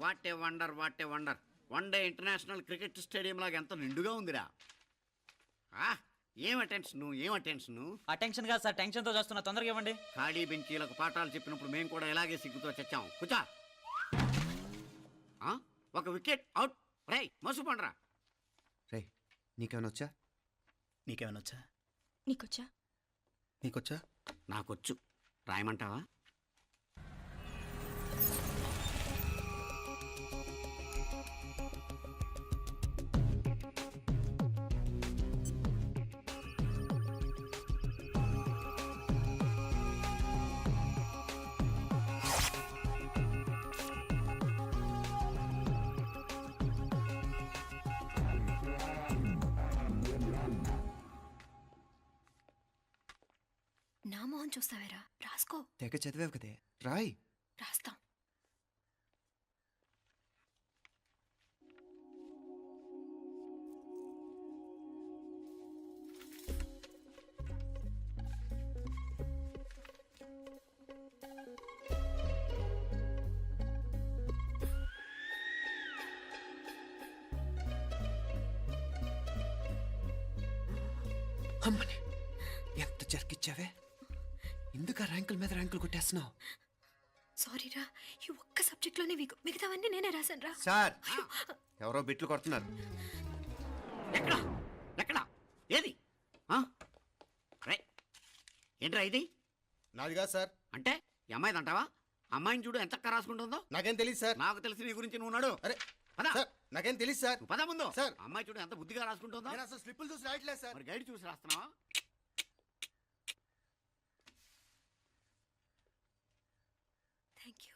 What a wonder, what a wonder. One day international cricket stadium లాగా ఎంత నిండుగా ఉందిరా. ఏం అటెన్షన్. అటెన్షన్ కాదు సార్, టెన్షన్తో చేస్తున్నా, తొందరగా ఇవ్వండి. ఖాళీ బెంచీలకు పాఠాలు చెప్పినప్పుడు మేము కూడా ఇలాగే సిగ్గుతో చచ్చాం. కూర్చో. ఒక వికెట్ అవుట్. రై మసు పండ్రా. రే నీకేమైనా వచ్చా? నీకేమైనా వచ్చా? నీకొచ్చా? నీకొచ్చా? నాకొచ్చు. రాయమంటావా? నా మొహం చూస్తావేరా, రాసుకో. తెగ చదివావు కదే, రాయ్. రాస్తాం. అమ్మని ఎంత జరికిచ్చావే, ఎందుకు ర్యాంకుల మీద ర్యాంకులు కొట్టేస్తున్నావు? సారీరా, ఈ ఒక్క సబ్జెక్ట్ లోనే వీకు, మిగతావన్నీ నేనే రాశాను రా. సార్ ఎవరో బిట్లు కొడుతున్నారు. ఎక్కడ ఏది? ఏంట్రా ఇది? నాది కాదు సార్. అంటే ఈ అమ్మాయిది అంటావా? అమ్మాయిని చూడు ఎంత రాసుకుంటుందో. నాకేం తెలియదు సార్. నాకు తెలిసి నీ గురించి నువ్వు నాడు. అరే పదా సార్, నాకేం తెలియదు సార్. పదా ముందు. సార్ అమ్మాయి చూడు ఎంత బుద్ధిగా రాసుకుంటుందో. నేను అసలు స్లిప్పులు చూసి రాయట్లేదు సార్. మరి గైడ్ చూసి రాస్తున్నావా? Thank you.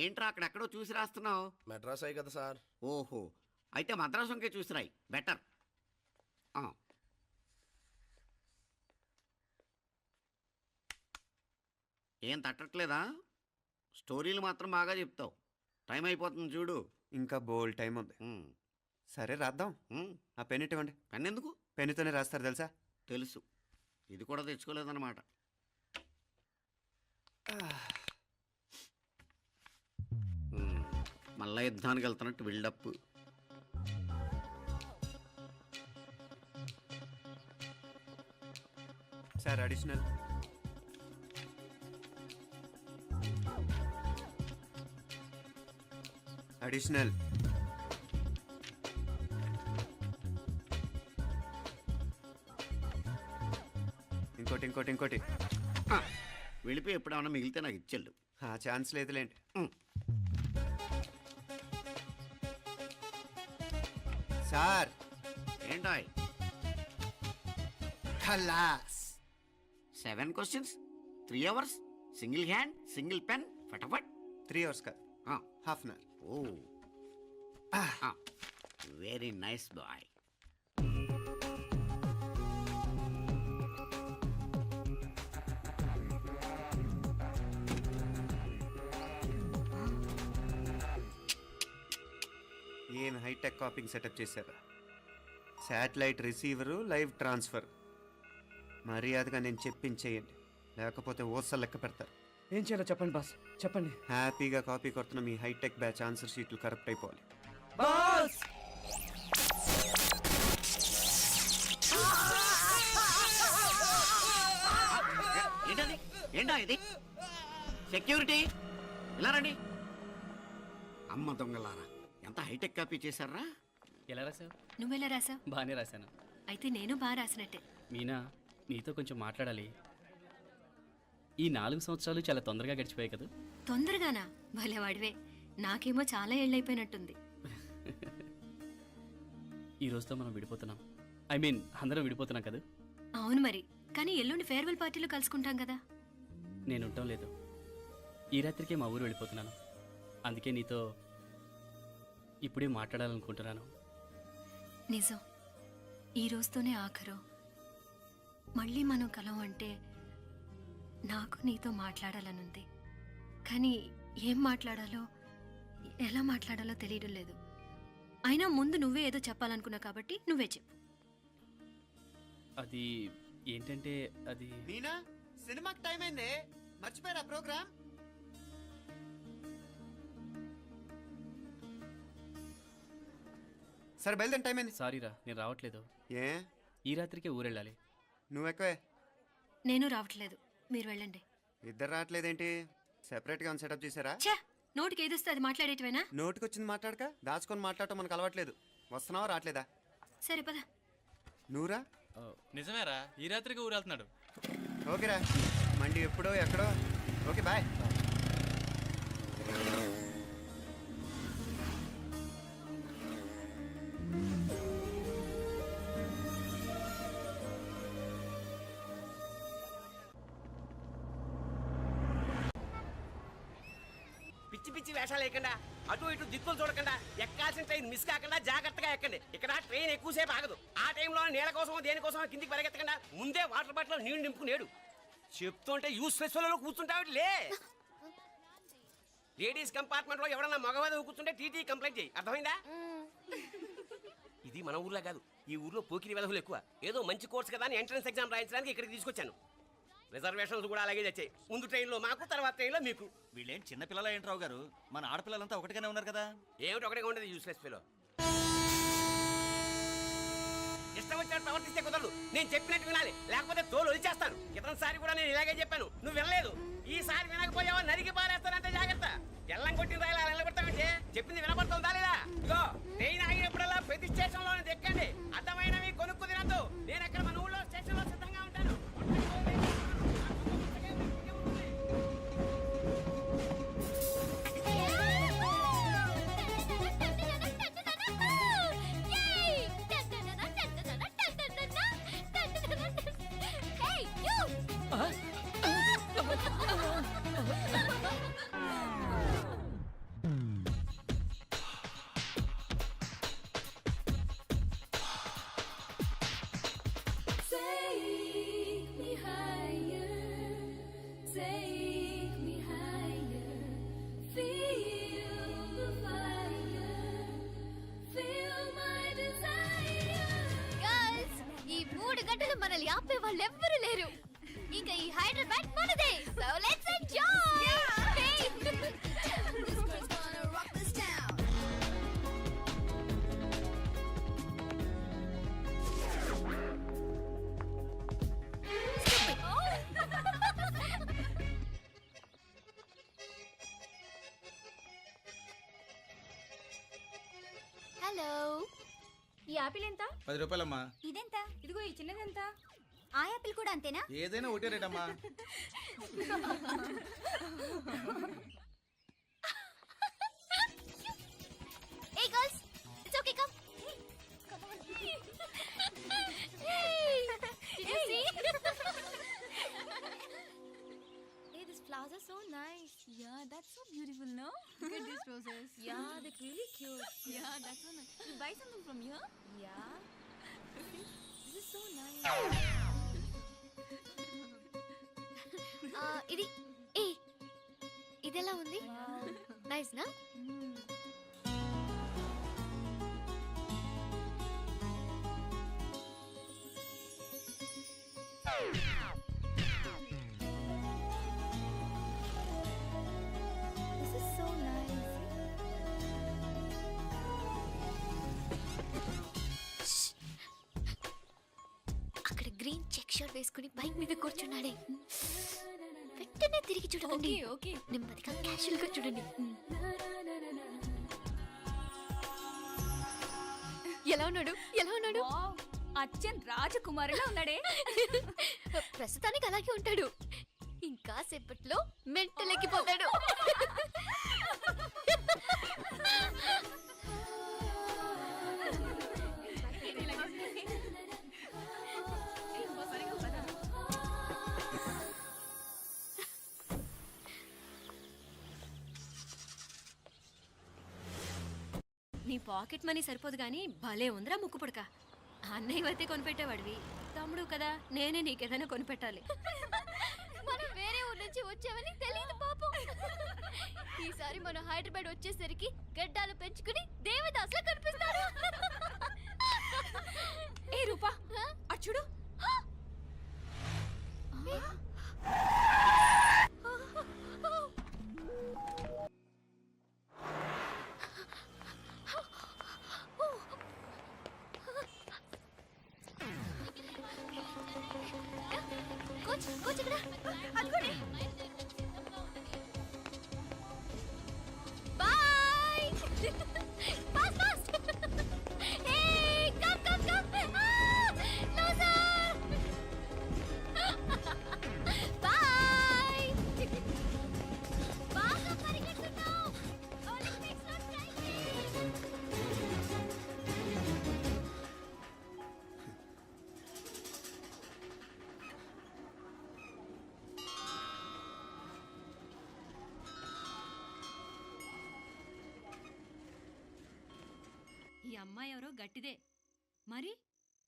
ఏంట్రా అక్కడెక్కడో చూసి రాస్తున్నావు? మెడ్రాస్ అయ్యి కదా సార్. ఓహో, అయితే మద్రాసు వంకే చూసి రాయి, బెటర్. ఏం తట్టట్లేదా? స్టోరీలు మాత్రం బాగా చెప్తావు. టైం అయిపోతుంది చూడు. ఇంకా బోల్ టైం ఉంది. సరే రాద్దాం. ఆ పెన్ ఇవ్వండి. పెన్ ఎందుకు? పెన్నుతోనే రాస్తారు తెలుసా? తెలుసు. ఇది కూడా తెచ్చుకోలేదన్నమాట. మళ్ళా యుద్ధానికి వెళ్తున్నట్టు బిల్డప్. Sir additional. అడిషనల్. ఇంకోటి ఇంకోటి ఇంకోటి. వెళ్ళిపోయి ఎప్పుడేమన్నా మిగిలితే నాకు ఇచ్చెళ్ళు. ఆ ఛాన్స్ లేదులేండి. సార్ ఏంటాయ్? ఖలాస్. 7 questions, 3 hours, single hand, single pen, ఫటాఫట్. 3 hours కాదు, half an hour. Oh very nice boy. ఏం హైటెక్ కాపింగ్ సెటప్ చేశారా? Satellite receiver, live transfer. మర్యాదగా నేను చెప్పించేయండి, లేకపోతే ఓసలు లెక్క పెడతారు. ఏం చేయాలో చెప్పండి బాస్, చెప్పండి. హ్యాపీగా కాపీ కొడుతున్న మీ హైటెక్ బ్యాచ్ ఆన్సర్ షీట్లు కరెక్ట్ అయిపోవాలి. బాస్ ఏంటది? ఏంటా ఇది? సెక్యూరిటీ ఇలా రండి. అమ్మ దొంగలారా, ఎంత హైటెక్ కాపీ చేశారా? ఎలా రాసావు? నువ్వెలా రాసావు? బాగానే రాశాను. అయితే నేను బాగా రాసినట్టే. మీనా, నీతో కొంచెం మాట్లాడాలి. ఈ 4 సంవత్సరాలు చాలా తొందరగా గడిచిపోయాయి కదా? తొందరగానా? భలేవాడివే. నాకేమో చాలా ఏళ్ళైపోయినట్టుంది. ఈ రోజుతో మనం విడిపోతున్నాం. ఐ మీన్ అందరం విడిపోతున్నాం కదా. అవును మరి, కానీ ఎల్లుండి ఫేర్వెల్ పార్టీలో కలుసుకుంటాం కదా. నేను ఉండటం లేదు. ఈ రాత్రికే మా ఊరు వెళ్ళిపోతున్నాను. అందుకే నీతో ఇప్పుడే మాట్లాడాలనుకుంటున్నాను. నిజం, ఈ రోజుతోనే ఆఖరు. మళ్ళీ మనం కలం అంటే నాకు నీతో మాట్లాడాలనుంది. కానీ ఏం మాట్లాడాలో ఎలా మాట్లాడాలో తెలియడం లేదు. అయినా ముందు నువ్వే ఏదో చెప్పాలనుకున్నావు కాబట్టి నువ్వే చెప్పు. అది ఏంటంటే అది మీనా సినిమాకి టైం అయింది, మర్చిపోయారా ప్రోగ్రామ్? సరే బయలుదేరి, టైం అయింది. సారీరా నేను రావట్లేదు. ఏ ఈ రాత్రికే ఊరెళ్ళాలి. నువ్వు ఎక్కువే. నేను రావట్లేదు, మీరు వెళ్ళండి. ఇద్దరు రావట్లేదేంటి? సెపరేట్గా సెటప్ చేశారా? ఛే, నోటికి ఏదొస్తే అది మాట్లాడేటివేనా? నోటికి వచ్చింది మాట్లాడక దాచుకొని మాట్లాడటం మనకు అలవాట్లేదు. వస్తున్నావా రావట్లేదా? సరే పద. నువ్వురా. నిజమేరా, ఈ రాత్రికి ఊరు వెళ్తున్నాడు. ఓకేరా, మండి ఎప్పుడో ఎక్కడో. Okay bye. పిచ్చి పిచ్చి వేషాలు వేయకుండా, అటు ఇటు దిక్కులు చూడకుండా, ఎక్కాల్సిన ట్రైన్ మిస్ కాకుండా జాగ్రత్తగా ఎక్కండి. ఇక్కడ ట్రైన్ ఎక్కువసేపు ఆగదు. ఆ టైంలో నీళ్ళ కోసం దేనికోసం కిందికి పరిగెత్తకుండా ముందే వాటర్ బాటిల్ నీళ్లు నింపుకునేడు. చెప్తుంటే యూస్లెస్ లో కూర్చుంటావు లే. లేడీస్ కంపార్ట్మెంట్ లో ఎవడన్నా మగవాది కూర్చుంటే టీటీ కంప్లైంట్ చేయి, అర్థమైందా? ఇది మన ఊర్లో కాదు, ఈ ఊర్లో పోకిరి వెధవులు ఎక్కువ. ఏదో మంచి కోర్స్ కదా అని ఎంట్రన్స్ ఎగ్జామ్ రాయించడానికి ఇక్కడికి తీసుకొచ్చాను. రిజర్వేషన్స్ కూడా అలాగే తెచ్చాయి. ముందు ట్రైన్లో మాకు, తర్వాత ట్రైన్లో మీకు. వీళ్ళేం చిన్న పిల్లల ఏంట్రావు గారు, మన ఆడపిల్లలంతా ఒకటిగానే ఉన్నారు కదా. ఏమిటి ఒకటిగా ఉండదు యూస్లెస్ ఫెలో. ఇష్టం వచ్చినట్టు ప్రవర్తిస్తే కుదరదు. నేను చెప్పినట్టు వినాలి, లేకపోతే తోలు వదిలేస్తాను. ఇతనిసారి కూడా నేను ఇలాగే చెప్పాను, నువ్వు వినలేదు. ఈసారి వినకపోయావా నరికి పారేస్తానంటే జాగ్రత్త. ఎల్లం కొట్టిన రాయలు అలా నిలబెడతామంటే చెప్పింది వినపడుతుందా లేదా? ఇగో ట్రైన్ ఆగినప్పుడల్లా ప్రతి స్టేషన్ లో ఎక్కండి. అర్థమైనవి కొనుక్కు తినద్దు. నేను అక్కడ మన ఊళ్ళో స్టేషన్ లో సిద్ధంగా ఉంటాను. మనల్ని ఆపే వాళ్ళు ఎవ్వరు లేరు. ఇంకా ఈ హైదరాబాద్ మనదే. So let's enjoy. హలో, ఈ యాపిల్ ఎంత? 10 రూపాయలమ్మా. ఇదెంత? ఇదిగో ఈ చిన్నది ఎంత? ఆ యాపిల్ కూడా అంతేనా? ఏదైనా ఒకటే రేట్ అమ్మా. Hey girls, it's okay, come. Come on. Hey, did you see? Hey, these flowers are so nice. Yeah, that's so beautiful, no? Look at these roses. Yeah, they're really cute. Yeah, that's so nice. You buy something from here? Yeah. This is so nice. ఇది ఏ ఇదెలా ఉంది? Nice నా? This is so nice. అక్కడ green check shirt వేసుకుని bike మీద కూర్చున్నాడే, వెంటనే తిరిగి చూడకండి. ఓకే, నెమ్మదిగా క్యాషువల్ గా చూడండి. ఎలా ఉన్నాడు? ఎలా ఉన్నాడు? అచ్చన్ రాజకుమారిలా ఉన్నాడే. ప్రస్తుతానికి అలాగే ఉంటాడు, ఇంకా సేపట్లో మెంటల్ ఎక్కిపోతాడు. పాకెట్ మనీ సరిపోదు కానీ భలే ఉందిరా ముక్కు పుడక. అన్నయ్య అయితే కొనిపెట్టేవాడివి, తమ్ముడు కదా నేనే నీకేదైనా కొనిపెట్టాలి. మనం వేరే ఊరు నుంచి వచ్చామని తెలియదు పాపం. ఈసారి మనం హైదరాబాద్ వచ్చేసరికి గడ్డాలు పెంచుకుని దేవదాసులా కనిపిస్తారు. ఏ రూపా అటు చూడు. కోచ్ కోచ్ ఇక్కడ అదిగోండి. Bye fast fast. Hey come come come. No sir. Bye. బాగా పరిగెడుతున్నావు. ఒలింపిక్స్ లో ట్రై చేయి. ఈ అమ్మాయి ఎవరో గట్టిదే మరి,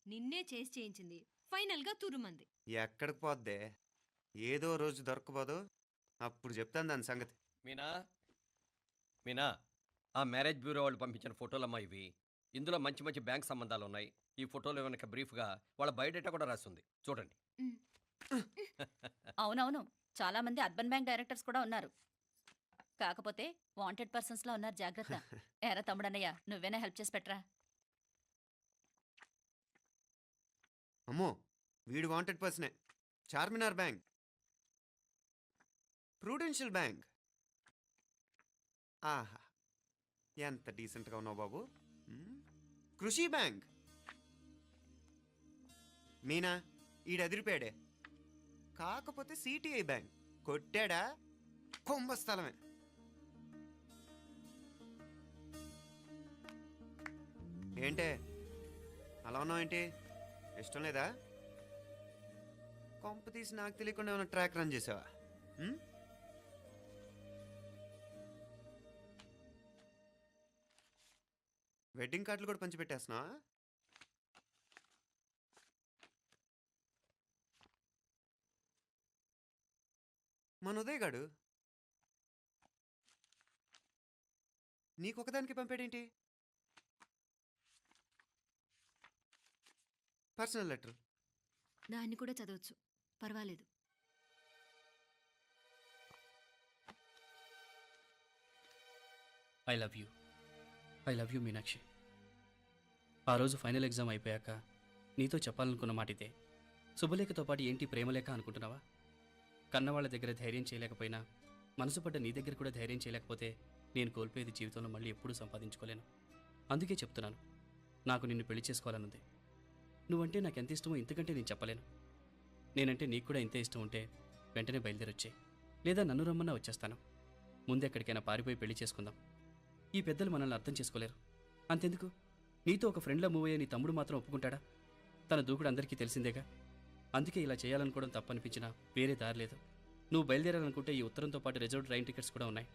నిన్నే చేసి చేయించింది, ఫైనల్ గా తురుమంది. ఎక్కడికి పోద్దే? ఏదో రోజు దొరకపోదు, అప్పుడు చెప్తాను దాని సంగతి. మీనా మీనా, ఆ మ్యారేజ్ బ్యూరో వాళ్ళు పంపించిన ఫోటోలమ్మా ఇవి. ఇందులో మంచి మంచి బ్యాంక్ సంబంధాలు ఉన్నాయి. ఈ ఫోటోలో వెనక బ్రీఫ్గా వాళ్ళ బయోడేటా కూడా రాస్తుంది, చూడండి. అవునవును, చాలా మంది అర్బన్ బ్యాంక్ డైరెక్టర్స్ కూడా ఉన్నారు. కాకపోతే వాంటెడ్ పర్సన్స్ లా ఉన్నారు, జాగ్రత్త. ఎరా తమ్ముడన్నయ్య, నువ్వేనా హెల్ప్ చేసి పెట్టరా. అమ్మో, వీడు వాంటెడ్ పర్సనే. Charminar bank, prudential bank. ఆహా, ఎంత డీసెంట్గా ఉన్నావు బాబు. కృషి బ్యాంక్. మీనా, ఈడెదిరిపాడే. కాకపోతే సిటిఐ బ్యాంక్ కొట్టాడా కుంభస్థలమే. ఏంటే అలా ఉన్నావు? ఏంటి ఇష్టం లేదా? కొంప తీసి నాకు తెలియకుండా ఏమైనా ట్రాక్ రన్ చేసావా? వెడ్డింగ్ కార్డులు కూడా పంచిపెట్టేస్తున్నావా? మన ఉదయ్ గాడు నీకొకదానికి పంపాడేంటి? Personal letter. దాన్ని కూడా చదవచ్చు, పర్వాలేదు. I love you Meenakshi. ఆ రోజు ఫైనల్ ఎగ్జామ్ అయిపోయాక నీతో చెప్పాలనుకున్న మాట ఇదే. శుభలేఖతో పాటు ఏంటి ప్రేమలేఖ అనుకుంటున్నావా? కన్నవాళ్ళ దగ్గర ధైర్యం చేయలేకపోయినా మనసు పడ్డ నీ దగ్గర కూడా ధైర్యం చేయలేకపోతే నేను కోల్పోయేది జీవితంలో మళ్ళీ ఎప్పుడూ సంపాదించుకోలేను. అందుకే చెప్తున్నాను, నాకు నిన్ను పెళ్లి చేసుకోవాలనుంది. నువ్వంటే నాకు ఎంత ఇష్టమో ఇంతకంటే నేను చెప్పలేను. నేనంటే నీకు కూడా ఇంతే ఇష్టం ఉంటే వెంటనే బయలుదేరొచ్చాయి, లేదా నన్ను రమ్మన్నా వచ్చేస్తాను. ముందెక్కడికైనా పారిపోయి పెళ్లి చేసుకుందాం. ఈ పెద్దలు మనల్ని అర్థం చేసుకోలేరు. అంతెందుకు, నీతో ఒక ఫ్రెండ్లా మూవ్ అయ్యే నీ తమ్ముడు మాత్రం ఒప్పుకుంటాడా? తన దూకుడు అందరికీ తెలిసిందేగా. అందుకే ఇలా చేయాలనుకోవడం తప్పనిపించినా వేరే దారి లేదు. నువ్వు బయలుదేరాలనుకుంటే ఈ ఉత్తరంతో పాటు రిజర్వ్ ట్రైన్ టికెట్స్ కూడా ఉన్నాయి.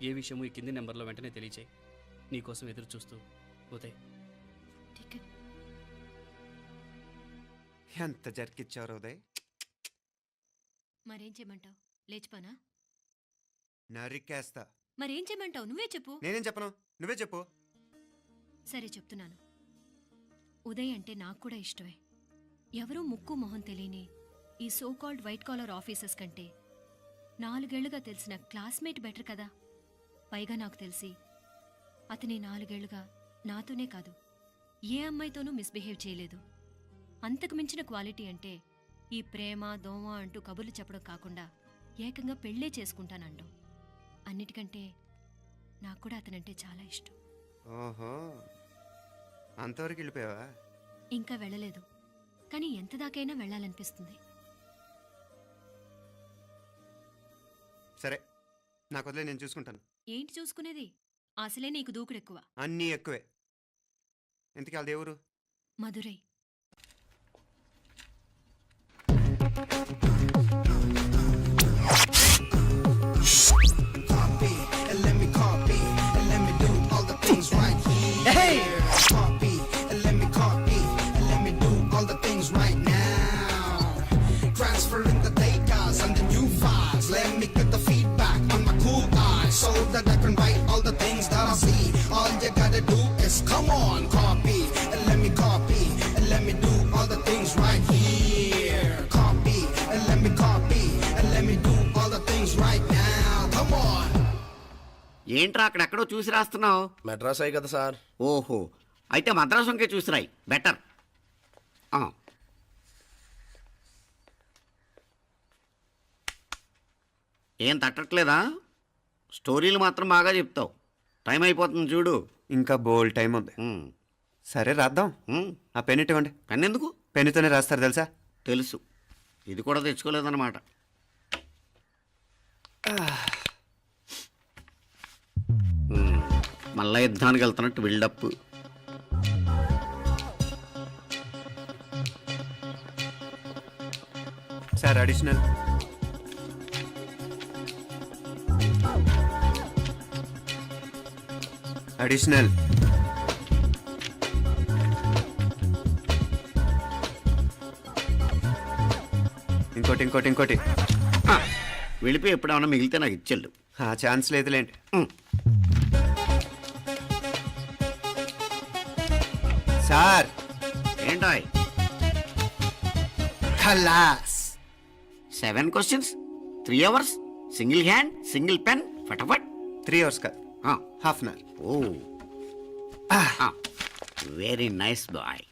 ఏ విషయమూ ఈ కింది నెంబర్లో వెంటనే తెలియచేయి. నీకోసం ఎదురు చూస్తూ ఉదయ్. టికెట్ ఎంత జరికిచ్చారు ఉదయ్. మరేం చేయమంటావు? లేచిపోనా? నరికేస్తా. మరేం చేయమంటావు? నువ్వే చెప్పు. నేనేం చెప్పను, నువ్వే చెప్పు. సరే చెప్తున్నాను. ఉదయ్ అంటే నాకు కూడా ఇష్టమే. ఎవరూ ముక్కు మొహం తెలియని ఈ so called white collar officers కంటే 4 ఏళ్లుగా తెలిసిన క్లాస్మేట్ బెటర్ కదా. పైగా నాకు తెలిసి అతని 4 ఏళ్లుగా నాతోనే కాదు ఏ అమ్మాయితోనూ మిస్బిహేవ్ చేయలేదు. అంతకు మించిన క్వాలిటీ అంటే ఈ ప్రేమ దోమ అంటూ కబుర్లు చెప్పడం కాకుండా ఏకంగా పెళ్ళే చేసుకుంటానంటాం. అన్నిటికంటే నాకు కూడా అతనంటే చాలా ఇష్టం. ఓహో, అంతవరకు వెళ్ళిపోయావా? ఇంకా వెళ్ళలేదు, కానీ ఎంత దాకైనా వెళ్ళాలనిపిస్తుంది. సరే, నాకు వదిలే, నేను చూసుకుంటాను. ఏంటి చూసుకునేది? అసలే నీకు దూకుడెక్కువ. అన్నీ ఎక్కువే. ఇంతకీ వాళ్ళ దేవురు? మధురై. Hey! ఏంట్రా అక్కడెక్కడో చూసి రాస్తున్నావు? మెడ్రాస్ అయ్యి కదా సార్. ఓహో, అయితే మద్రాసు వంకే చూసి రాయి, బెటర్. ఏం తట్టట్లేదా? స్టోరీలు మాత్రం బాగా చెప్తావు. టైం అయిపోతుంది చూడు. ఇంకా బోల్డ్ టైం ఉంది. సరే రాద్దాం. ఆ పెన్ ఇవ్వండి. పెన్ ఎందుకు? పెన్నుతోనే రాస్తారు తెలుసా? తెలుసు. ఇది కూడా తెచ్చుకోలేదన్నమాట. మళ్ళా యుద్ధానికి వెళ్తున్నట్టు బిల్డప్. Sir additional. అడిషనల్. ఇంకోటి వెళ్ళిపోయి ఎప్పుడేమన్నా మిగిలితే నాకు ఇచ్చెళ్ళు. ఆ ఛాన్స్ లేదులేండి. సార్ ఏంటాయ్? ఖలాస్. 7 questions, 3 hours, single hand, single pen, ఫటాఫట్. 3 hours కాదు, half an hour. Oh, very nice boy.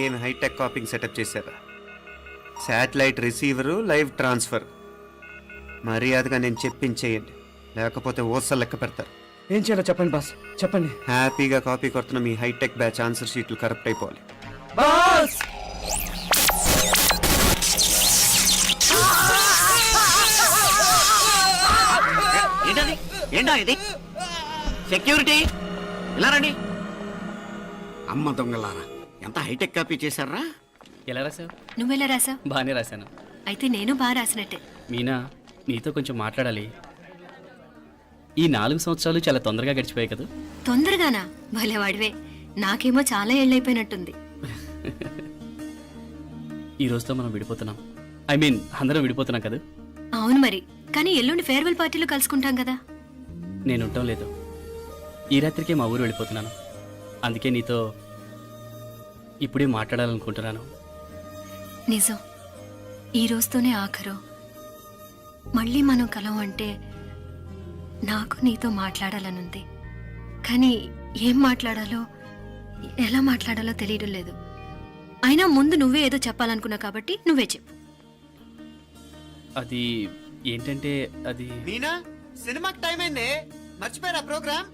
ఏం హైటెక్ కాపింగ్ సెటప్ చేశారా? Satellite receiver, live transfer. మర్యాదగా నేను చెప్పించేయండి, లేకపోతే ఓసలు లెక్క పెడతారు. ఏం చేయాలో చెప్పండి బాస్, చెప్పండి. హ్యాపీగా కాపీ కొడుతున్న మీ హైటెక్ బ్యాచ్ ఆన్సర్ షీట్లు కరెక్ట్ అయిపోవాలి. బాస్ ఏంటది? ఏంటా ఇది? సెక్యూరిటీ ఇలా రండి. అమ్మ దొంగలారా, ఎంత హైటెక్ కాపీ చేశారా? ఎలా రాసావు? నువ్వెలా రాసావు? బాగానే రాశాను. అయితే నేను బాగా రాసినట్టే. మీనా, నీతో కొంచెం మాట్లాడాలి. ఈ 4 సంవత్సరాలు చాలా తొందరగా గడిచిపోయాయి కదా? తొందరగానా? భలేవాడివే. నాకేమో చాలా ఏళ్ళైపోయినట్టుంది. ఈ రోజుతో మనం విడిపోతున్నాం. ఐ మీన్ అందరం విడిపోతున్నాం కదా? అవును మరి, కానీ ఎల్లుండి ఫేర్వెల్ పార్టీలో కలుసుకుంటాం కదా. నేను ఉండటం లేదు. ఈ రాత్రికే మా ఊరు వెళ్ళిపోతున్నాను. అందుకే నీతో ఇప్పుడే మాట్లాడాలనుకుంటున్నాను. నిజం, ఈ రోజుతోనే ఆఖరు. మళ్ళీ మనం కలం అంటే నాకు నీతో మాట్లాడాలనుంది. కానీ ఏం మాట్లాడాలో, ఎలా మాట్లాడాలో తెలియడం లేదు. అయినా ముందు నువ్వే ఏదో చెప్పాలనుకున్నా కాబట్టి నువ్వే చెప్పు. అది ఏంటంటే అది మీనా, సినిమాకి టైం అయింది, మర్చిపోయారా ప్రోగ్రామ్?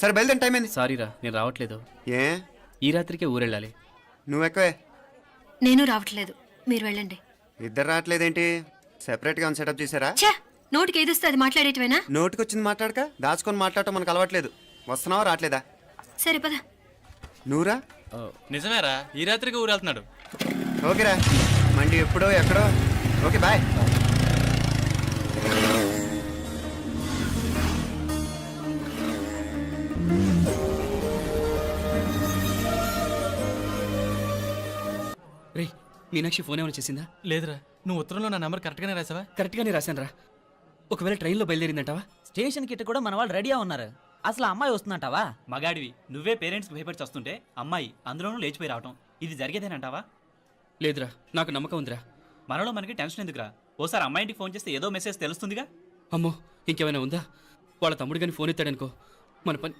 సరే బయలుదేరి, టైం అయింది. సారీరా, నేను రావట్లేదు. ఏ? ఈ రాత్రికే ఊరెళ్ళాలి. నువ్వు ఎక్కువే. నేను రావట్లేదు, మీరు వెళ్ళండి. ఇద్దరు రావట్లేదేంటి? సెపరేట్గా సెటప్ చేశారా? ఛే, నోటికి ఏదొస్తే అది మాట్లాడేటివేనా? నోటికొచ్చింది మాట్లాడక దాచుకొని మాట్లాడటం మనకు అలవాట్లేదు. వస్తున్నావా రావట్లేదా? సరే పద. నువ్వురా. నిజమేరా, ఈ రాత్రికి ఊరు వెళ్తున్నాడు. ఓకేరా, మండి ఎప్పుడో ఎక్కడో. Okay bye. రే, మీనాక్షి ఫోన్ ఏమైనా చేసిందా? లేదురా, నువ్వు ఉత్తరంలో నా నెంబర్ కరెక్ట్గానే రాసావా? కరెక్ట్గానే రాశాను రా. ఒకవేళ ట్రైన్లో బయలుదేరిందంటావా? స్టేషన్ కిட்ட కూడా మన వాళ్ళు రెడీగా ఉన్నారు. అసలు అమ్మాయి వస్తుందంటావా? మగాడివి నువ్వే పేరెంట్స్కి భయపడి వస్తుంటే అమ్మాయి అందులోనూ లేచిపోయి రావటం ఇది జరిగేదేనంటావా? లేదురా, నాకు నమ్మకం ఉందిరా. మనలో మనకి టెన్షన్ ఎందుకురా? ఓసారి అమ్మాయి ఇంటికి ఫోన్ చేస్తే ఏదో మెసేజ్ తెలుస్తుందిగా. అమ్మో, ఇంకేమైనా ఉందా? వాళ్ళ తమ్ముడు కానీ ఫోన్ ఎత్తాడనుకో, మన పని.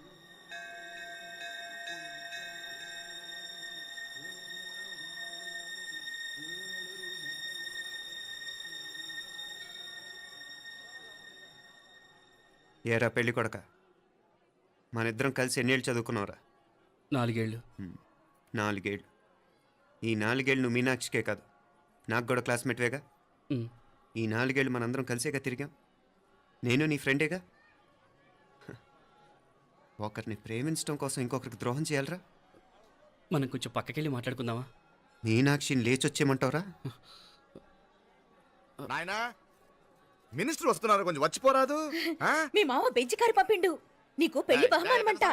ఏరా పెళ్ళి కొడక, మన ఇద్దరం కలిసి ఎన్నేళ్ళు చదువుకున్నావురా? 4 ఏళ్ళు. 4 ఏళ్ళు. ఈ 4 ఏళ్ళు నువ్వు మీనాక్షికే కాదు, నాకు కూడా క్లాస్మేట్వేగా. ఈ 4 ఏళ్ళు మనందరం కలిసేగా తిరిగాం. నేను నీ ఫ్రెండేగా. ఒకరిని ప్రేమించడం కోసం ఇంకొకరికి ద్రోహం చేయాలరా? మనం కొంచెం పక్కకెళ్ళి మాట్లాడుకుందామా? మీనాక్షిని లేచొచ్చేయమంటావురా? నాయనా, మినిస్టర్ వస్తున్నారు, కొంచెం వచ్చిపోరాదు. మీ మామ బెంచి కారు పంపిండు. నీకు పెళ్లి బహుమానమంట.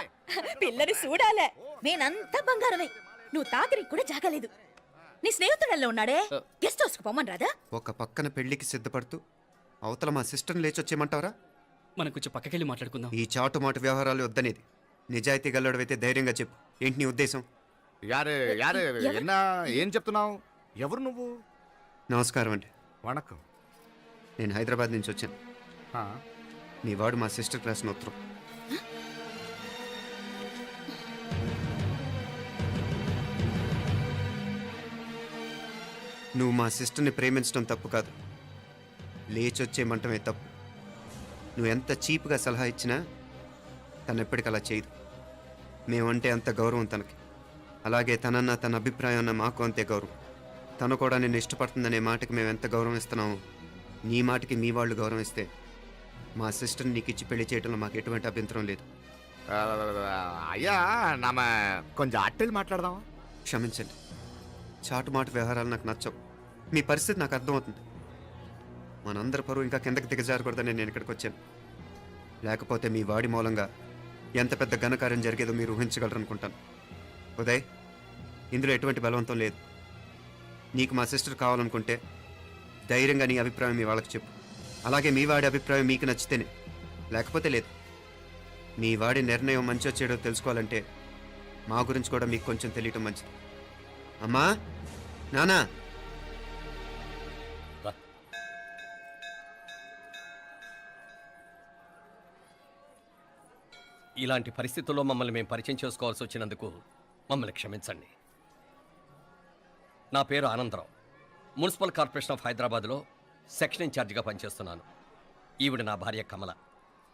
పిల్లని చూడాలే. నేనంతా బంగారమే. నువ్వు తాకరికి కూడా జాగలేదు. నీ స్నేహితుడల్లో ఉన్నాడే, గెస్ట్ హౌస్ కు పొమ్మని రాదా? ఒక పక్కన పెళ్లికి సిద్ధపడుతూ అవతల మా సిస్టర్ని లేచి వచ్చేయమంటావరా? మనం కొంచెం పక్కకెళ్ళి మాట్లాడుకుందాం. ఈ చాటుమాటు వ్యవహారాలు వద్దనేది. నిజాయితీ గల్లడవైతే ధైర్యంగా చెప్పు. ఏంటి నీ ఉద్దేశం? యారే యారే ఎన్నా ఏం చెప్తున్నావు? ఎవరు నువ్వు? నమస్కారం అండి. వణకం. నేను హైదరాబాద్ నుంచి వచ్చాను. ఆ, నీ వాడు మా సిస్టర్ రాసిన ఉత్తరం. నువ్వు మా సిస్టర్ని ప్రేమించడం తప్పు కాదు, లేచొచ్చేయమంటమే తప్పు. నువ్వు ఎంత చీప్గా సలహా ఇచ్చినా తను ఎప్పటికీ అలా చేయదు. మేమంటే అంత గౌరవం తనకి, అలాగే తనన్న తన అభిప్రాయం అన్న మాకు అంతే గౌరవం. తను కూడా నిన్ను ఇష్టపడుతుందనే మాటకి మేము ఎంత గౌరవం ఇస్తున్నామో నీ మాటకి మీ వాళ్ళు గౌరవం ఇస్తే మా సిస్టర్ని నీకు ఇచ్చి పెళ్లి చేయడంలో మాకు ఎటువంటి అభ్యంతరం లేదు. అయ్యా నామ కొంచెం అట్టెలు మాట్లాడదామా? క్షమించండి, చాటుమాటు వ్యవహారాలు నాకు నచ్చవు. మీ పరిస్థితి నాకు అర్థమవుతుంది. మనందరి పరువు ఇంకా కిందకి దిగజారకూడదని నేను ఇక్కడికి వచ్చాను. లేకపోతే మీ వాడి మూలంగా ఎంత పెద్ద ఘనకార్యం జరిగేదో మీరు ఊహించగలరు అనుకుంటాను. ఉదయ్, ఇందులో ఎటువంటి బలవంతం లేదు. నీకు మా సిస్టర్ కావాలనుకుంటే ధైర్యంగా నీ అభిప్రాయం మీ వాళ్ళకి చెప్పు. అలాగే మీ వాడి అభిప్రాయం మీకు నచ్చితేనే, లేకపోతే లేదు. మీ వాడి నిర్ణయం మంచో చెడో తెలుసుకోవాలంటే మా గురించి కూడా మీకు కొంచెం తెలియటం మంచిది. అమ్మా, నానా, ఇలాంటి పరిస్థితుల్లో మమ్మల్ని మేము పరిచయం చేసుకోవాల్సి వచ్చినందుకు మమ్మల్ని క్షమించండి. నా పేరు ఆనందరావు. మున్సిపల్ కార్పొరేషన్ ఆఫ్ హైదరాబాద్లో సెక్షన్ ఇన్ఛార్జిగా పనిచేస్తున్నాను. ఈవిడ నా భార్య కమల.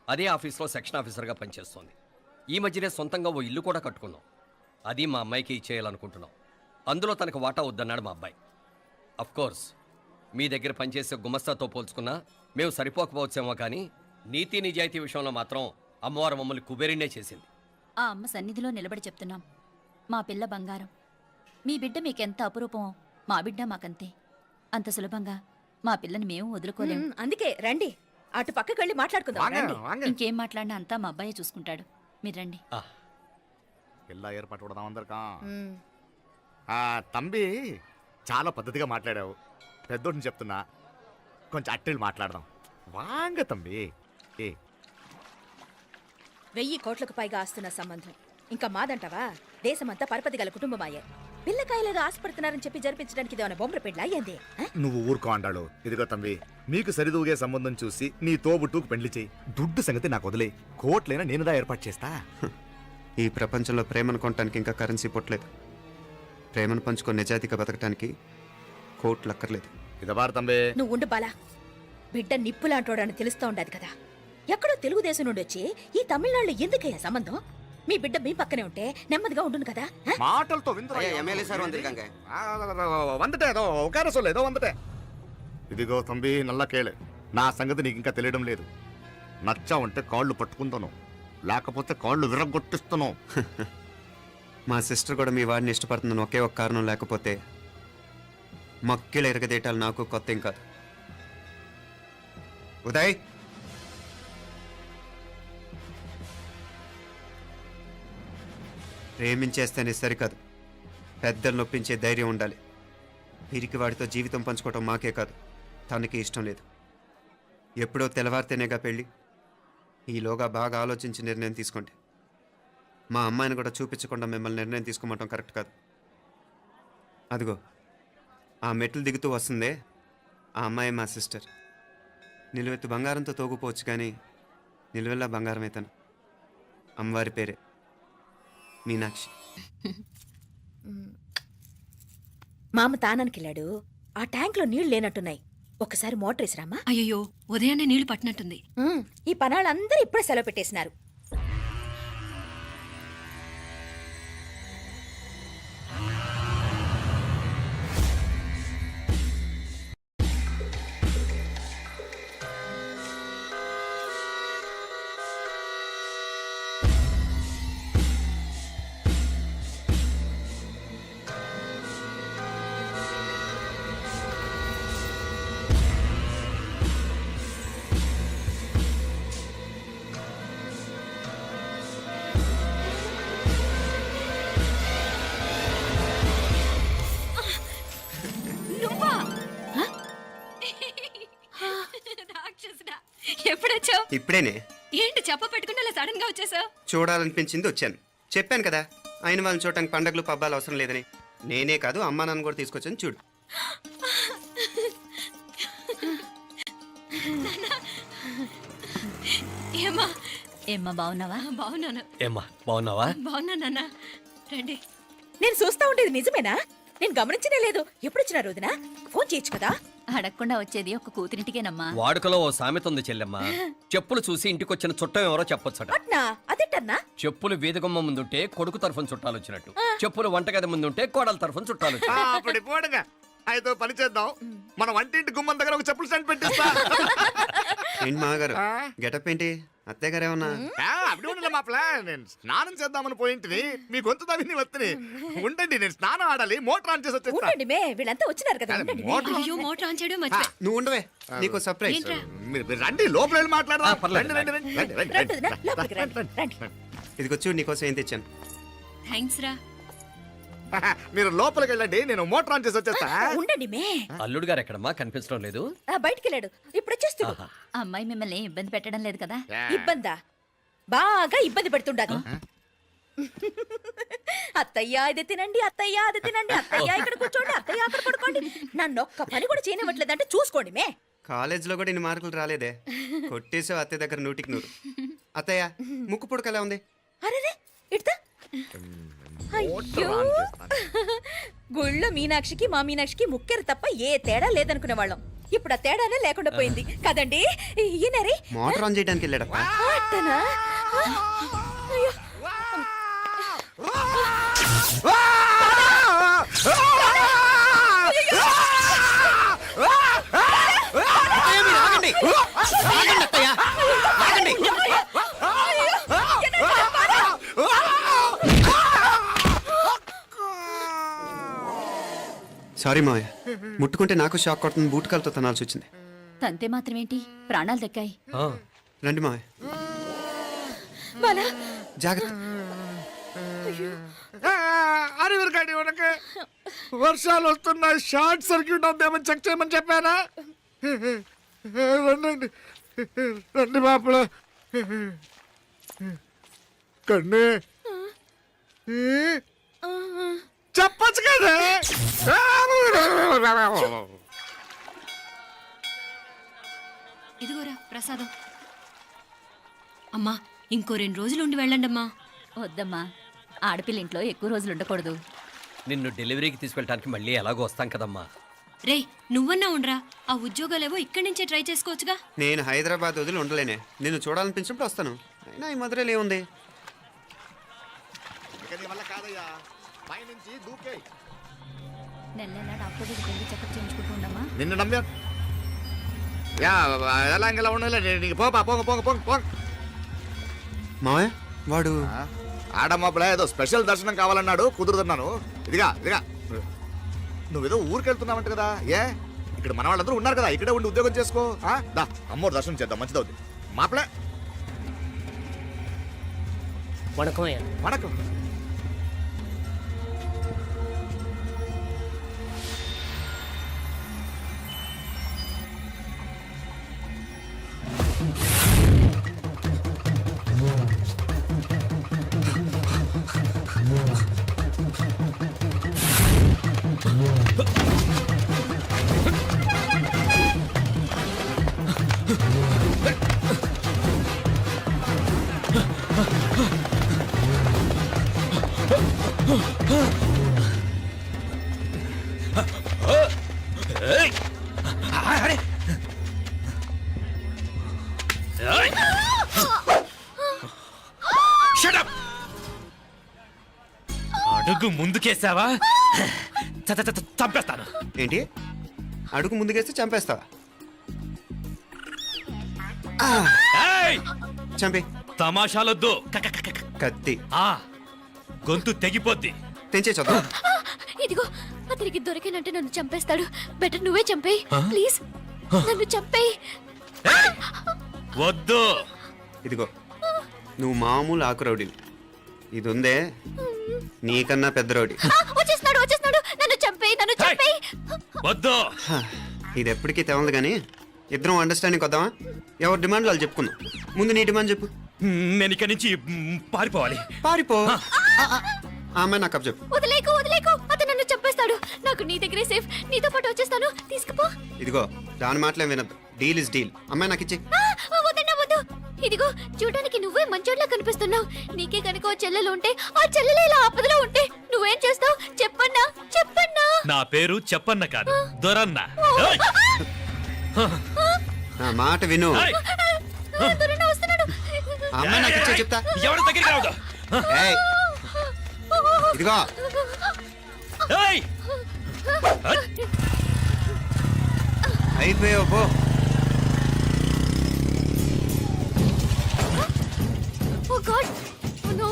అదే ఆఫీస్లో సెక్షన్ ఆఫీసర్గా పనిచేస్తోంది. ఈ మధ్యనే సొంతంగా ఓ ఇల్లు కూడా కట్టుకున్నాం. అది మా అమ్మాయికి ఇచ్చేయాలనుకుంటున్నాం. అందులో తనకు వాటా వద్దన్నాడు మా అబ్బాయి. కోర్స్ మీ దగ్గర పనిచేసే గుమస్తాతో పోల్చుకున్నా మేము సరిపోకపోవచ్చేమో, కానీ నీతి నిజాయితీ విషయంలో మాత్రం అమ్మవారు మమ్మల్ని కుబేరినే చేసింది. ఆ అమ్మ సన్నిధిలో నిలబడి చెప్తున్నాం, మా పిల్ల బంగారం. మీ బిడ్డ మీకెంత అపురూపమో మా బిడ్డ మాకంతే. అంత సులభంగా మా పిల్లని మేము వదులుకోలేం. అందుకే రండి, అటు పక్కకి వెళ్ళి మాట్లాడుకుందాం. వాంగ, రండి. వాంగ. ఇంకేం మాట్లాడినా అంతా మా అబ్బాయే చూసుకుంటాడు. మీరు రండి. ఎలా ఏర్పాటు కొడదాం అందరికా? తంబి చాలా పద్ధతిగా మాట్లాడావు. పెద్దోడిని చెప్తున్నా, కొంచెం అట్టెలు మాట్లాడదాం. వాంగ తంబి. 1000 కోట్లకు పైగా ఆస్తున్న సంబంధం ఇంకా మాదంటావా? దేశమంతా పరపతి గల కుటుంబమాయే. పిల్లకాయలేదో ఆశపడుతున్నారని చెప్పి జరిపించడానికి ఇదేమైనా బొమ్మర పెళ్ళి అయ్యింది? నువ్వు ఊరుకో అండాడు. ఇదిగో తంబి, మీకు సరిదూగే సంబంధం చూసి నీ తోబుట్టుకు పెళ్లి చేయి. దుడ్డు సంగతి నాకు వదిలే. కోట్లైనా నేనుదా ఏర్పాటు చేస్తా. ఈ ప్రపంచంలో ప్రేమను కొనడానికి ఇంకా కరెన్సీ పుట్టలేదు. ప్రేమను పంచుకొని నిజాయితీగా బతకడానికి కోట్లు అక్కర్లేదు. ఇదబారు తంబే. నువ్వు ఉండు బాలా. బిడ్డ నిప్పులాంటోడని తెలుస్తూ ఉండదు కదా. ఎక్కడో తెలుగుదేశం నుండి వచ్చి ఈ తమిళనాడులో ఎందుకయ్యా సంబంధం? మీ బిడ్డ మీ పక్కనే ఉంటే నెమ్మదిగా ఉండును కదా. మాటలతో వందటే ఏదో ఒక ఏదో వందటే. ఇదిగో తంబి, నల్ల కేళే, నా సంగతి నీకు ఇంకా తెలియడం లేదు. నచ్చావంటే కాళ్ళు పట్టుకుంటాను, లేకపోతే కాళ్ళు విరగొట్టిస్తాను. మా సిస్టర్ కూడా మీ వాడిని ఇష్టపడుతుందని ఒకే ఒక కారణం లేకపోతే మక్కిల ఎరగదేటాలు నాకు కొత్త ఏం కాదు. ఉదయ్, ప్రేమించేస్తేనే సరికాదు, పెద్దలు నొప్పించే ధైర్యం ఉండాలి. వీరికి వాడితో జీవితం పంచుకోవటం మాకే కాదు, తనకి ఇష్టం లేదు. ఎప్పుడో తెల్లవారితేనేగా పెళ్ళి. ఈలోగా బాగా ఆలోచించి నిర్ణయం తీసుకోండి. మా అమ్మాయిని కూడా చూపించకుండా మిమ్మల్ని నిర్ణయం తీసుకోమంటాం కరెక్ట్ కాదు. అదిగో ఆ మెట్లు దిగుతూ వస్తుందే, ఆ అమ్మాయి మా సిస్టర్. నిలువెత్తు బంగారంతో తోగుపోవచ్చు, కానీ నిలువెల్లా బంగారం అవుతాను. అమ్మవారి పేరే మీనాక్షి. మామ తానానికి వెళ్ళాడు. ఆ ట్యాంక్ లో నీళ్లు లేనట్టున్నాయి. ఒకసారి మోటార్ వేసిరామా? అయ్యో, ఉదయాన్నే నీళ్లు పట్టినట్టుంది. ఈ పనాళ్ళందరూ ఇప్పుడే సెలవు పెట్టేసినారు. ఇప్పుడేనే ఏంటి చెప్ప పెట్టుకుంటే అలా సడన్ గా వచ్చేసావు? చూడాలనిపించింది వచ్చాను. చెప్పాను కదా ఆయన వాళ్ళని చూడటానికి పండగలు పబ్బాలు అవసరం లేదని. నేనే కాదు అమ్మా నాన్న కూడా తీసుకొచ్చాను చూడు. ఏమా ఏమ్మా బాగున్నావా? బాగున్నాను. ఏమ్మా బాగున్నావా? బాగున్నా నాన్న. రండి. నేను చూస్తా ఉండేది నిజమేనా? నేను గమనించనే లేదు. ఎప్పుడొచ్చినా రోజున ఫోన్ చేయొచ్చు కదా. అడగకుండా వచ్చేది ఒక కూతురింటికేనమ్మా. వాడుకలో ఓ సామెత ఉంది చెల్లెమ్మ. చెప్పులు చూసి ఇంటికొచ్చిన చుట్టం ఎవరో చెప్పొచ్చట. అట్నా? అదేంటన్నా? చెప్పులు వీధగుమ్మ ముందుంటే కొడుకు తరఫున చుట్టాలు వచ్చినట్టు, చెప్పులు వంటగది ముందుంటే కోడల తరఫున చుట్టాలు వచ్చినట్టు. అప్పుడు పోడుగా అయితే పని చేద్దాం. మన వంటింటి గుమ్మం దగ్గర ఒక చెప్పులు స్టాండ్ పెట్టిస్తా. ఏంటి మామగారు గెటప్ ఏంటి? అత్తయ్య గారు ఏమన్నా? అప్పుడు ఉండలే మా ప్లాన్. నేను స్నానం చేద్దామని పోయింటిని, మీ గొంతు తవ్వి వస్తుంది. ఉండండి, నేను స్నానం ఆడాలి, మోటార్ ఆన్ చేసి వచ్చేస్తా. ఉండండి మే, వీళ్ళంతా వచ్చినారు కదా. ఉండండి మే. మోటార్ అయ్యో మోటార్ ఆన్ చేయడం మర్చిపోయా. నువ్వు ఉండవే, నీకు సర్ప్రైజ్. ఏంట్రా? మీరు రండి, లోపల వెళ్ళి మాట్లాడదాం. పర్లేదు. రండి, రండి, రండి, రండి, రండి, రండి, రండి. లోపలికి రండి, రండి. ఇదిగో చూడు నీకోసం ఏం తెచ్చాను. థ్యాంక్స్ రా. మీరు లోపలికి వెళ్ళండి, నేను మోటార్ ఆన్ చేసి వచ్చేస్తా. ఉండండి మే. అల్లుడు గారు ఎక్కడమ్మా కనిపించడం లేదు? బయటికి వెళ్ళాడు, ఇప్పుడు వచ్చేస్తాడు. ఆహా. అమ్మాయి మిమ్మల్ని ఇబ్బంది పెట్టడం లేదు కదా? ఇబ్బందా? బాగా ఇబ్బంది పెడుతుండదు. అత్తయ్య ఇది తినండి, అత్తయ్య అది తినండి, అత్తయ్య ఇక్కడ కూర్చోండి, అత్తయ్య అక్కడ పడుకోండి. నన్ను ఒక్క పని కూడా చేయనివ్వట్లేదంటే చూసుకోండి మే. కాలేజీలో కూడా ఇన్ని మార్కులు రాలేదే. కొట్టేసావు అత్తయ్య దగ్గర 100కి 100. అత్తయ్య ముక్కు పుడక ఎలా ఉంది? అరే ఇడతా. అయ్యో, గుళ్ళో మీనాక్షికి మా మీనాక్షికి ముక్కెరు తప్ప ఏ తేడా లేదనుకునే వాళ్ళం. ఇప్పుడు ఆ తేడానే లేకుండా పోయింది కదండి. ఈయనరి మోటార్ ఆన్ చేయడానికి వెళ్ళాడప్ప. అట్టనా? అయ్యో. సారీ మావయ్య, ముట్టుకుంటే నాకు షాక్ కొడుతుంది. బూటకాలతో తనాల్సి వచ్చింది. తంతే మాత్రమేంటి, ప్రాణాలు దక్కాయి. రండి మావయ్య, బాలా, జాగ్రత్త. అరివిరకాడి ఉనకే వర్షాలు వస్తున్నాయి, షార్ట్ సర్క్యూట్ అవుతామని చెక్ చేయమని చెప్పానా? రండి రండి బాపుల కన్నే చెప్పచ్చు కదా. ఇదిగోరా ప్రసాదం. అమ్మా ఇంకో 2 రోజులు ఉండి వెళ్ళండి అమ్మా. వద్దమ్మా, ఆడపిల్ల ఇంట్లో ఎక్కువ రోజులు ఉండకూడదు. నిన్ను డెలివరీకి తీసుకెళ్ళడానికి మళ్ళీ ఎలాగో వస్తాం కదమ్మా. రేయ్ నువ్వన్నా ఉండరా, ఆ ఉద్యోగాలేవో ఇక్కడి నుంచే ట్రై చేసుకోవచ్చుగా. నేను హైదరాబాద్ వదిలి ఉండలేనే. నిన్ను చూడాలనిపించినప్పుడు వస్తాను. అయినా ఈ మధురలో ఏముంది? వల్ల కాదయ్యా, పైనుంచి దూకే. నెల నెల డాక్టర్ దగ్గరికి వెళ్ళి చెకప్ చేయించుకుంటూ ఉండమ్మా. నిన్ను నమ్మా యా ఎలా ఇంకెలా ఉండలే. నీకు పోపా, పోంగ పోంగ పోంగ పోంగ. మావయ్య వాడు ఆడమ్మప్పుడే ఏదో స్పెషల్ దర్శనం కావాలన్నాడు, కుదురుతున్నాను. ఇదిగా ఇదిగా నువ్వేదో ఊరికెళ్తున్నావంట కదా. ఏ ఇక్కడ మన వాళ్ళందరూ ఉన్నారు కదా, ఇక్కడే ఉండి ఉద్యోగం చేసుకో. దా అమ్మోరు దర్శనం చేద్దాం, మంచిదవుద్ది. మాపలే వణకం. అడుగు ముందుకేసావా చంపేస్తాను. ఏంటి? అడుగు ముందుకేస్తే చంపేస్తావా? ఏయ్! చంపి. తమాషాలొద్దు. కత్తి గొంతు తెగిపోద్ది. తెంచే చూద్దాం. ఇదిగో అతనికి దొరికినంటే నన్ను చంపేస్తాడు. బెటర్ నువ్వే చంపేయి ప్లీజ్, నన్ను చంపేయి. వద్దు. ఇదిగో నువ్వు మామూలు ఆకు రౌడీ, ఇది ఉందే నీకన్నా పెద్ద రౌడీ. వచ్చేస్తున్నాడు నన్ను చంపేయి. వద్దు. ఇది ఎప్పటికీ తెవలదు కానీ ఇద్దరం అండర్స్టాండింగ్ వద్దామా? ఎవరి డిమాండ్లు వాళ్ళు చెప్పుకుందాం. ముందు నీ డిమాండ్ చెప్పు. నేను ఇక్కడి నుంచి పారిపోవాలి. పారిపో. ఆ అమ్మాయి నాకు అప్ చెప్పు. వదిలేకు వదిలేకు, అతను నన్ను చంపేస్తాడు. నాకు నీ దగ్గరే సేఫ్, నీతో పాటు వచ్చేస్తాను. తీసుకుపో. ఇదిగో దాని మాటలే వినద్దు. Deal is deal. అమ్మాయి నాకు ఇచ్చి. వద్దన్నా వద్దు. ఇదిగో చూడడానికి నువ్వే మంచోట్లా కనిపిస్తున్నావు. నీకే కనుక ఓ చెల్లెలు ఉంటే, ఆ చెల్లెలు ఇలా ఆపదలో ఉంటే నువ్వేం చేస్తావు? చెప్పన్నా చెప్పన్నా. నా పేరు చెప్పన్న కాదు, దొరన్న. ఏయ్! నా మాట విను. ఏయ్! దొరన్న వస్తున్నాడు. ఆ అమ్మాయి నాకు ఇచ్చే చెప్తా. ఎవరి దగ్గరికి రావద్దు. ఏయ్, ఇదిగో ఏయ్! అయిపోయావు పో. ఓ గాడ్, ఓ నో.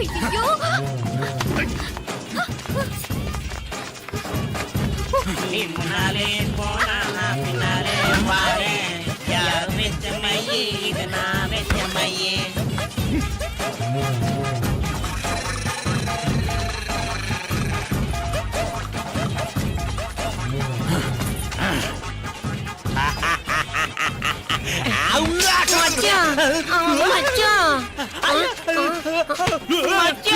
అయ్యో. నిన్నాలే పోనా పిన్నాలే వారే యార్ వెచ్చమయ్యే ఇది నా వెచ్చమయ్యే. మచ్చా